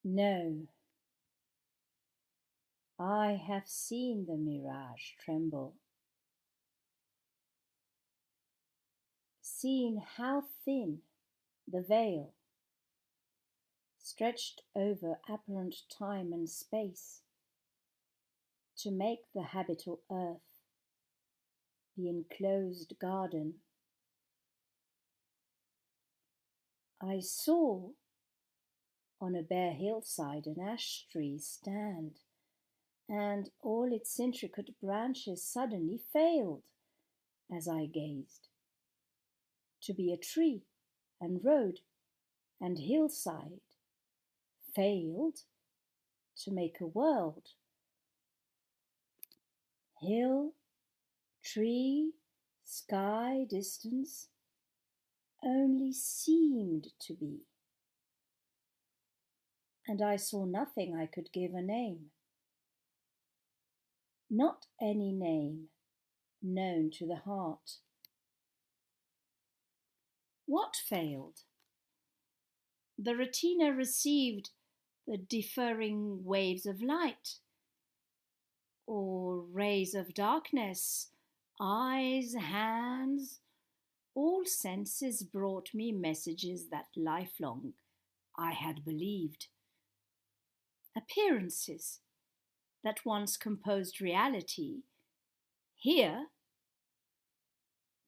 No, I have seen the mirage tremble, seen how thin the veil stretched over apparent time and space to make the habitable earth the enclosed garden. I saw on a bare hillside an ash tree stand, and all its intricate branches suddenly failed as I gazed, to be a tree and road and hillside, failed to make a world. Hill, tree, sky, distance, only seemed to be. And I saw nothing I could give a name. Not any name known to the heart. What failed? The retina received the differing waves of light, or rays of darkness, eyes, hands. All senses brought me messages that lifelong I had believed. Appearances that once composed reality, here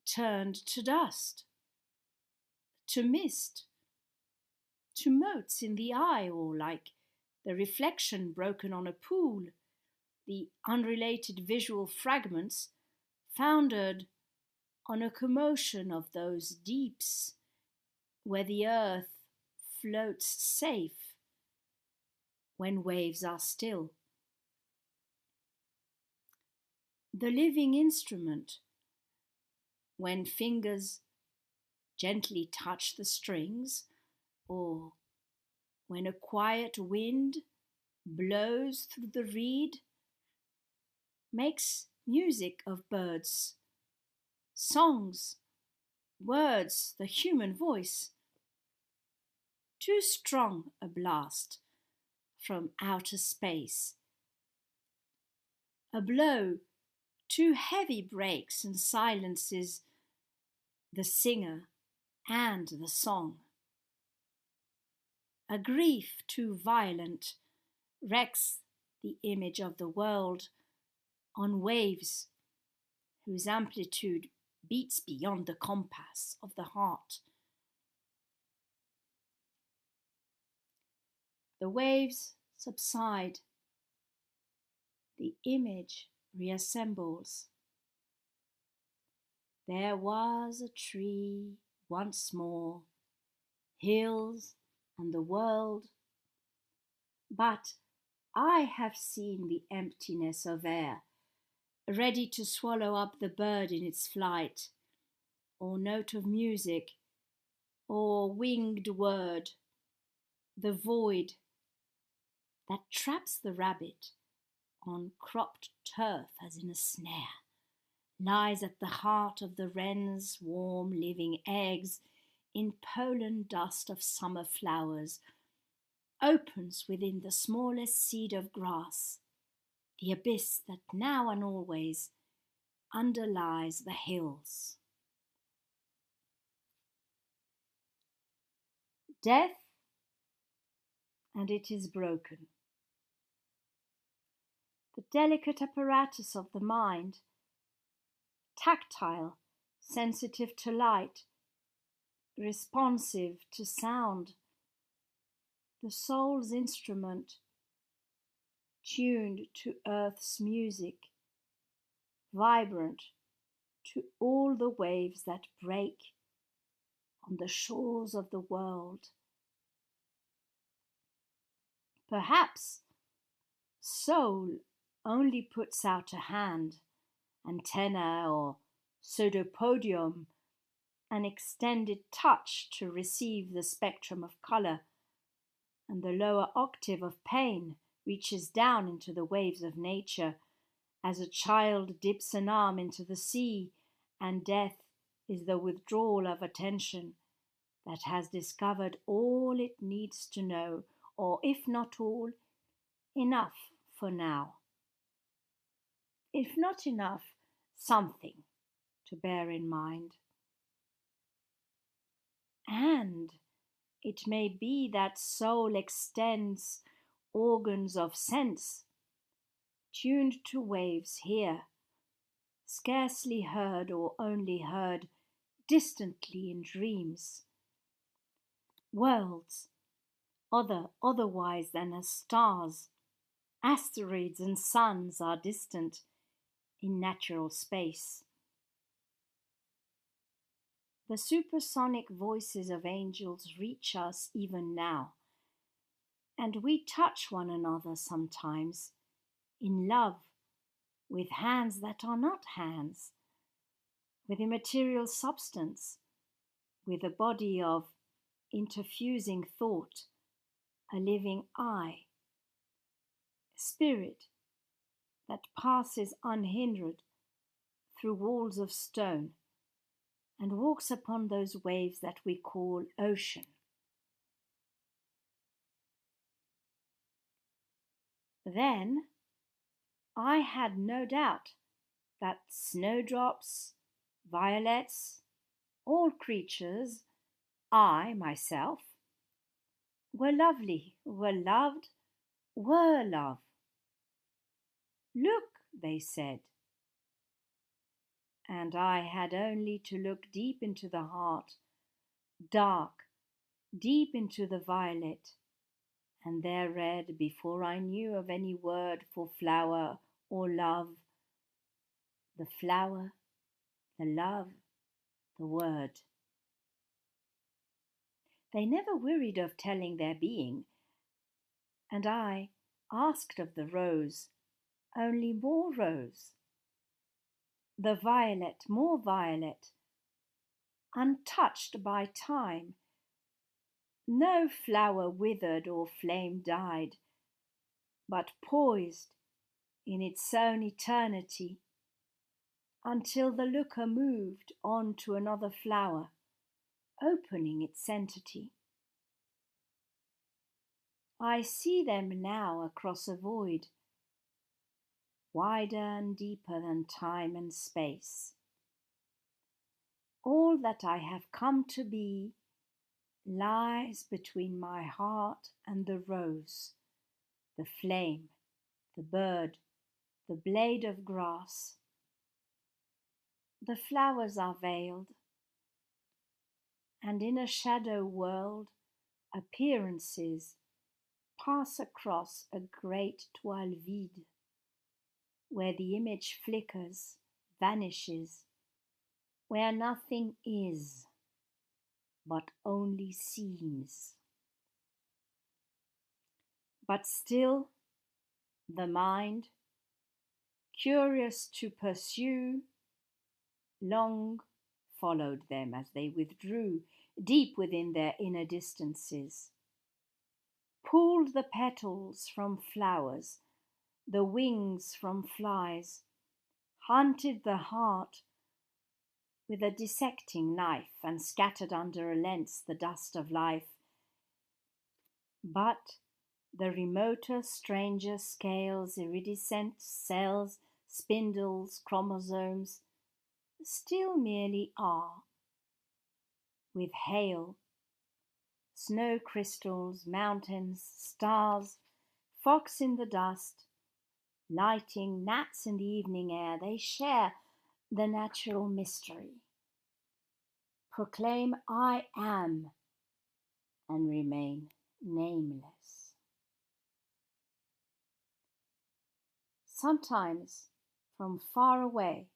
turned to dust, to mist, to motes in the eye, or like the reflection broken on a pool, the unrelated visual fragments founded on a commotion of those deeps where the earth floats safe when waves are still. The living instrument, when fingers gently touch the strings, or when a quiet wind blows through the reed, makes music of birds, songs, words, the human voice. Too strong a blast from outer space. A blow too heavy breaks and silences the singer and the song. A grief too violent wrecks the image of the world on waves whose amplitude beats beyond the compass of the heart. The waves subside, the image reassembles. There was a tree once more, hills and the world, but I have seen the emptiness of air, ready to swallow up the bird in its flight, or note of music, or winged word, the void that traps the rabbit on cropped turf as in a snare, lies at the heart of the wren's warm living eggs in pollen dust of summer flowers, opens within the smallest seed of grass, the abyss that now and always underlies the hills. Death, and it is broken. The delicate apparatus of the mind, tactile, sensitive to light, responsive to sound, the soul's instrument, tuned to earth's music, vibrant to all the waves that break on the shores of the world. Perhaps soul only puts out a hand, antenna or pseudopodium, an extended touch to receive the spectrum of colour, and the lower octave of pain reaches down into the waves of nature as a child dips an arm into the sea, and death is the withdrawal of attention that has discovered all it needs to know, or if not all, enough for now. If not enough, something to bear in mind. And it may be that soul extends organs of sense, tuned to waves here, scarcely heard or only heard distantly in dreams. Worlds, otherwise than as stars, asteroids and suns are distant in natural space. The supersonic voices of angels reach us even now, and we touch one another sometimes in love with hands that are not hands, with immaterial substance, with a body of interfusing thought, a living eye, spirit that passes unhindered through walls of stone and walks upon those waves that we call ocean. Then I had no doubt that snowdrops, violets, all creatures, I myself, were lovely, were loved, were love. Look, they said. And I had only to look deep into the heart, dark, deep into the violet, and there read, before I knew of any word for flower or love, the flower, the love, the word. They never wearied of telling their being, and I asked of the rose only more rose, the violet more violet, untouched by time. No flower withered or flame died, but poised in its own eternity, until the looker moved on to another flower, opening its entity. I see them now across a void, wider and deeper than time and space. All that I have come to be lies between my heart and the rose, the flame, the bird, the blade of grass. The flowers are veiled, and in a shadow world, appearances pass across a great toile vide, where the image flickers, vanishes, where nothing is, but only seems. But still, the mind, curious to pursue, long followed them as they withdrew deep within their inner distances, pulled the petals from flowers, the wings from flies, hunted the heart with a dissecting knife, and scattered under a lens the dust of life. But the remoter, stranger scales, iridescent cells, spindles, chromosomes, still merely are, with hail, snow crystals, mountains, stars, fox in the dust, lighting, gnats in the evening air, they share the natural mystery, proclaim I am, and remain nameless. Sometimes, from far away,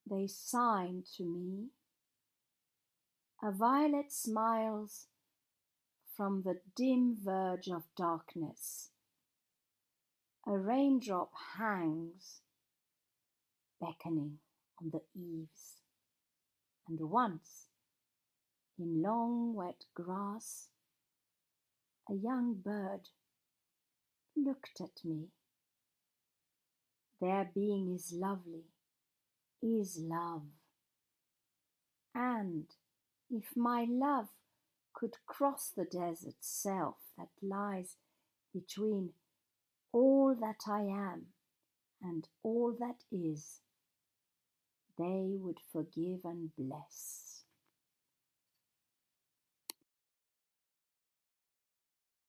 they sign to me. A violet smiles from the dim verge of darkness. A raindrop hangs, beckoning on the eaves. And once, in long wet grass, a young bird looked at me. Their being is lovely, is love. And if my love could cross the desert self that lies between all that I am and all that is, they would forgive and bless.